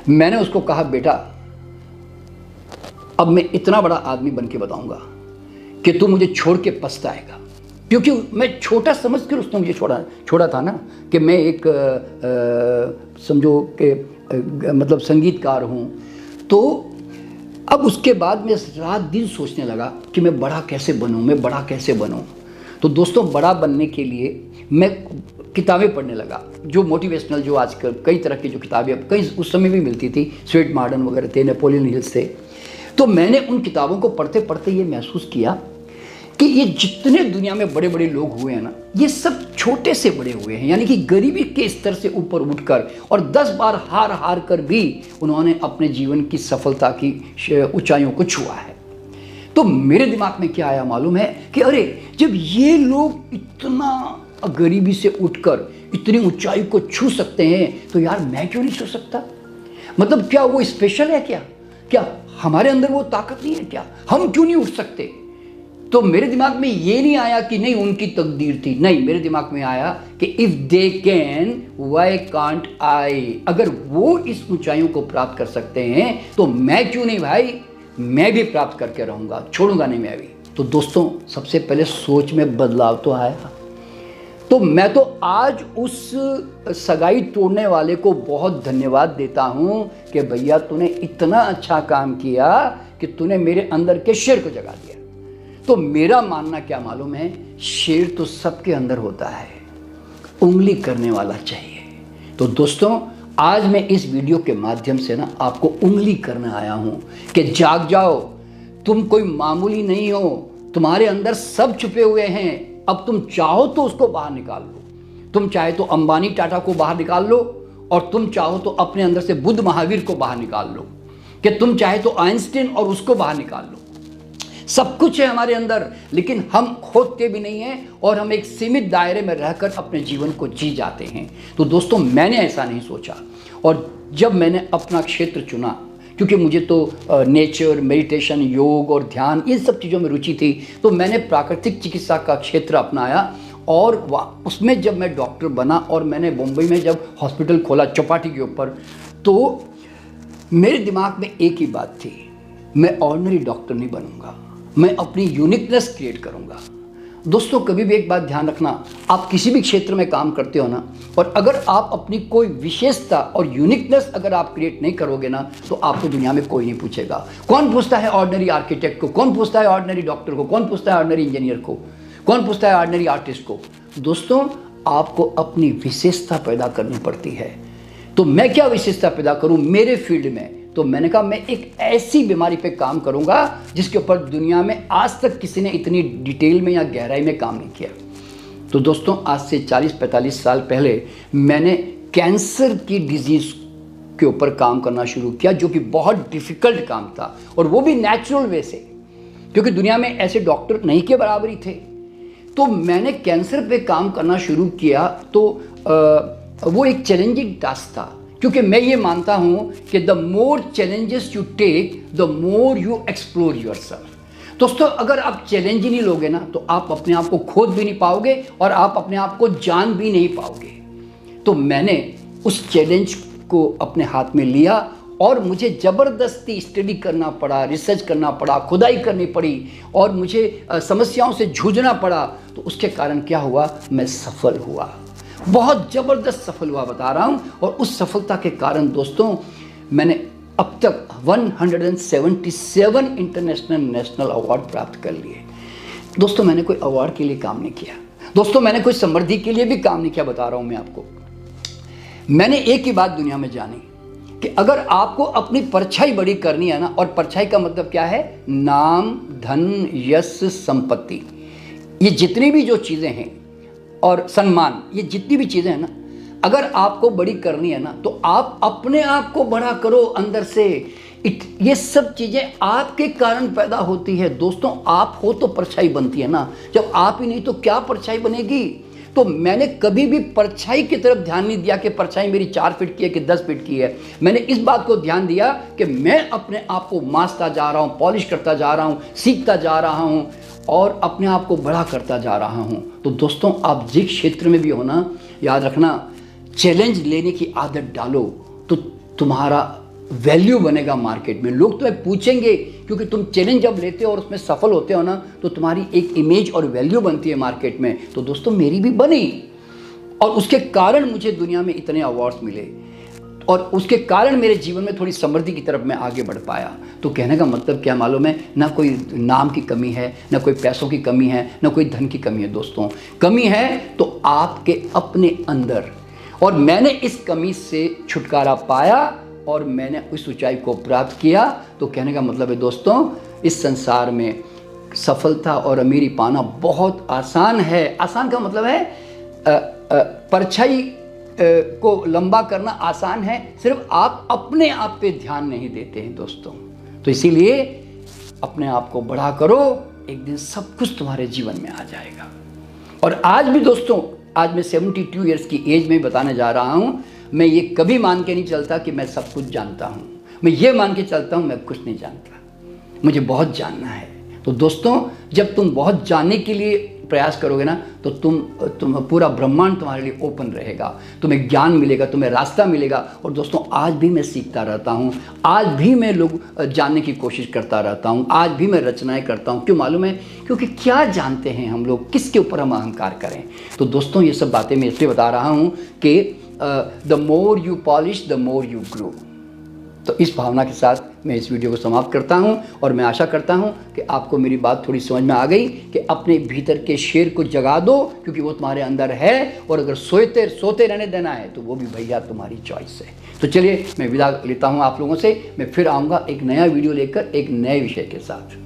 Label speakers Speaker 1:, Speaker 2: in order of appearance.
Speaker 1: मैंने उसको कहा, बेटा अब मैं इतना बड़ा आदमी बन के बताऊंगा कि तू मुझे छोड़ के पछताएगा, क्योंकि मैं छोटा समझ कर उसने मुझे छोड़ा था ना, कि मैं एक समझो कि मतलब संगीतकार हूँ। तो अब उसके बाद मैं रात दिन सोचने लगा कि मैं बड़ा कैसे बनूं। तो दोस्तों, बड़ा बनने के लिए मैं किताबें पढ़ने लगा, जो मोटिवेशनल, जो आजकल कई तरह की जो किताबें कई उस समय भी मिलती थी, स्वेट मॉडर्न वगैरह थे, नेपोलियन हिल्स थे। तो मैंने उन किताबों को पढ़ते पढ़ते ये महसूस किया कि ये जितने दुनिया में बड़े बड़े लोग हुए हैं ना, ये सब छोटे से बड़े हुए हैं, यानी कि गरीबी के स्तर से ऊपर उठकर और 10 बार हार कर भी उन्होंने अपने जीवन की सफलता की ऊंचाइयों को छुआ है। तो मेरे दिमाग में क्या आया मालूम है कि अरे, जब ये लोग इतना गरीबी से उठकर इतनी ऊंचाई को छू सकते हैं, तो यार मैं क्यों नहीं छू सकता? मतलब क्या वो स्पेशल है? क्या हमारे अंदर वो ताकत नहीं है? क्या हम क्यों नहीं उठ सकते? तो मेरे दिमाग में ये नहीं आया कि नहीं उनकी तकदीर थी, नहीं, मेरे दिमाग में आया कि if they can why can't I. अगर वो इस ऊंचाइयों को प्राप्त कर सकते हैं तो मैं क्यों नहीं भाई, मैं भी प्राप्त करके रहूंगा, छोड़ूंगा नहीं मैं भी। तो दोस्तों, सबसे पहले सोच में बदलाव तो आया। तो मैं तो आज उस सगाई तोड़ने वाले को बहुत धन्यवाद देता हूं कि भैया तूने इतना अच्छा काम किया कि तूने मेरे अंदर के शेर को जगा दिया। तो मेरा मानना क्या मालूम है, शेर तो सबके अंदर होता है, उंगली करने वाला चाहिए। तो दोस्तों, आज मैं इस वीडियो के माध्यम से ना आपको उंगली करने आया हूं कि जाग जाओ, तुम कोई मामूली नहीं हो, तुम्हारे अंदर सब छुपे हुए हैं। अब तुम चाहो तो उसको बाहर निकाल लो, तुम चाहे तो अंबानी टाटा को बाहर निकाल लो, और तुम चाहो तो अपने अंदर से बुद्ध महावीर को बाहर निकाल लो, कि तुम चाहे तो आइंस्टीन और उसको बाहर निकाल लो। सब कुछ है हमारे अंदर, लेकिन हम खोदते भी नहीं हैं और हम एक सीमित दायरे में रहकर अपने जीवन को जी जाते हैं। तो दोस्तों, मैंने ऐसा नहीं सोचा, और जब मैंने अपना क्षेत्र चुना, क्योंकि मुझे तो नेचर, मेडिटेशन, योग और ध्यान, इन सब चीज़ों में रुचि थी, तो मैंने प्राकृतिक चिकित्सा का क्षेत्र अपनाया। और उसमें जब मैं डॉक्टर बना और मैंने मुंबई में जब हॉस्पिटल खोला चौपाटी के ऊपर, तो मेरे दिमाग में एक ही बात थी, मैं ऑर्डिनरी डॉक्टर नहीं बनूंगा, मैं अपनी यूनिकनेस क्रिएट करूंगा। दोस्तों, कभी भी एक बात ध्यान रखना, आप किसी भी क्षेत्र में काम करते हो ना, और अगर आप अपनी कोई विशेषता और यूनिकनेस अगर आप क्रिएट नहीं करोगे ना, तो आपको दुनिया में कोई नहीं पूछेगा। कौन पूछता है ऑर्डिनरी आर्किटेक्ट को? कौन पूछता है ऑर्डिनरी डॉक्टर को? कौन पूछता है ऑर्डिनरी इंजीनियर को? कौन पूछता है ऑर्डिनरी आर्टिस्ट को? दोस्तों, आपको अपनी विशेषता पैदा करनी पड़ती है। तो मैं क्या विशेषता पैदा करूं मेरे फील्ड में? तो मैंने कहा मैं एक ऐसी बीमारी पे काम करूंगा जिसके ऊपर दुनिया में आज तक किसी ने इतनी डिटेल में या गहराई में काम नहीं किया। तो दोस्तों, आज से 40-45 साल पहले मैंने कैंसर की डिजीज के ऊपर काम करना शुरू किया, जो कि बहुत डिफिकल्ट काम था, और वो भी नेचुरल वे से, क्योंकि दुनिया में ऐसे डॉक्टर नहीं के बराबर ही थे। तो मैंने कैंसर पे काम करना शुरू किया। तो वो एक चैलेंजिंग टास्क था, क्योंकि मैं ये मानता हूं कि the more challenges you take the more you explore yourself. दोस्तों, अगर आप चैलेंज ही नहीं लोगे ना, तो आप अपने आप को खोद भी नहीं पाओगे और आप अपने आप को जान भी नहीं पाओगे। तो मैंने उस चैलेंज को अपने हाथ में लिया और मुझे ज़बरदस्ती स्टडी करना पड़ा, रिसर्च करना पड़ा, खुदाई करनी पड़ी, और मुझे समस्याओं से जूझना पड़ा। तो उसके कारण क्या हुआ, मैं सफल हुआ, बहुत ज़बरदस्त सफल हुआ, बता रहा हूँ। और उस सफलता के कारण दोस्तों, मैंने अब तक 177 इंटरनेशनल नेशनल अवार्ड प्राप्त कर लिए। दोस्तों, मैंने कोई अवार्ड के लिए काम नहीं किया, दोस्तों मैंने कोई समृद्धि के लिए भी काम नहीं किया, बता रहा हूँ मैं आपको। मैंने एक ही बात दुनिया में जानी कि अगर आपको अपनी परछाई बड़ी करनी है ना, और परछाई का मतलब क्या है, नाम, धन, यश, संपत्ति, ये जितनी भी जो चीज़ें हैं, और सम्मान, ये जितनी भी चीज़ें हैं ना, अगर आपको बड़ी करनी है ना, तो आप अपने आप को बड़ा करो अंदर से। ये सब चीज़ें आपके कारण पैदा होती है। दोस्तों, आप हो तो परछाई बनती है ना, जब आप ही नहीं तो क्या परछाई बनेगी। तो मैंने कभी भी परछाई की तरफ ध्यान नहीं दिया कि परछाई मेरी 4 फीट की है कि 10 फीट की है। मैंने इस बात को ध्यान दिया कि मैं अपने आप को मांसता जा रहा हूँ, पॉलिश करता जा रहा हूँ, सीखता जा रहा हूँ, और अपने आप को बड़ा करता जा रहा हूँ। तो दोस्तों, आप जिस क्षेत्र में भी हो ना, याद रखना, चैलेंज लेने की आदत डालो तो तुम्हारा वैल्यू बनेगा मार्केट में। लोग तुम्हें पूछेंगे, क्योंकि तुम चैलेंज जब लेते हो और उसमें सफल होते हो ना, तो तुम्हारी एक इमेज और वैल्यू बनती है मार्केट में। तो दोस्तों मेरी भी बनी, और उसके कारण मुझे दुनिया में इतने अवार्ड्स मिले, और उसके कारण मेरे जीवन में थोड़ी समृद्धि की तरफ मैं आगे बढ़ पाया। तो कहने का मतलब क्या मालूम है, ना कोई नाम की कमी है, ना कोई पैसों की कमी है, ना कोई धन की कमी है। दोस्तों कमी है तो आपके अपने अंदर, और मैंने इस कमी से छुटकारा पाया और मैंने उस ऊंचाई को प्राप्त किया। तो कहने का मतलब है दोस्तों, इस संसार में सफलता और अमीरी पाना बहुत आसान है। आसान का मतलब है परछाई को लंबा करना आसान है, सिर्फ आप अपने आप पे ध्यान नहीं देते हैं दोस्तों। तो इसीलिए अपने आप को बड़ा करो, एक दिन सब कुछ तुम्हारे जीवन में आ जाएगा। और आज भी दोस्तों, आज मैं 72 ईयर्स की एज में बताने जा रहा हूँ, मैं ये कभी मान के नहीं चलता कि मैं सब कुछ जानता हूँ। मैं ये मान के चलता हूँ मैं कुछ नहीं जानता, मुझे बहुत जानना है। तो दोस्तों जब तुम बहुत जानने के लिए प्रयास करोगे ना, तो तुम पूरा ब्रह्मांड तुम्हारे लिए ओपन रहेगा, तुम्हें ज्ञान मिलेगा, तुम्हें रास्ता मिलेगा। और दोस्तों आज भी मैं सीखता रहता हूँ, आज भी मैं लोग जानने की कोशिश करता रहता हूँ, आज भी मैं रचनाएं करता हूँ। क्यों मालूम है? क्योंकि क्या जानते हैं हम लोग, किसके ऊपर हम अहंकार करें। तो दोस्तों ये सब बातें मैं इसलिए बता रहा हूँ कि the more you polish the more you grow. तो इस भावना के साथ मैं इस वीडियो को समाप्त करता हूं, और मैं आशा करता हूं कि आपको मेरी बात थोड़ी समझ में आ गई कि अपने भीतर के शेर को जगा दो, क्योंकि वो तुम्हारे अंदर है, और अगर सोते रहने देना है तो वो भी भैया तुम्हारी चॉइस है। तो चलिए मैं विदा लेता हूं आप लोगों से, मैं फिर आऊँगा एक नया वीडियो लेकर एक नए विषय के साथ।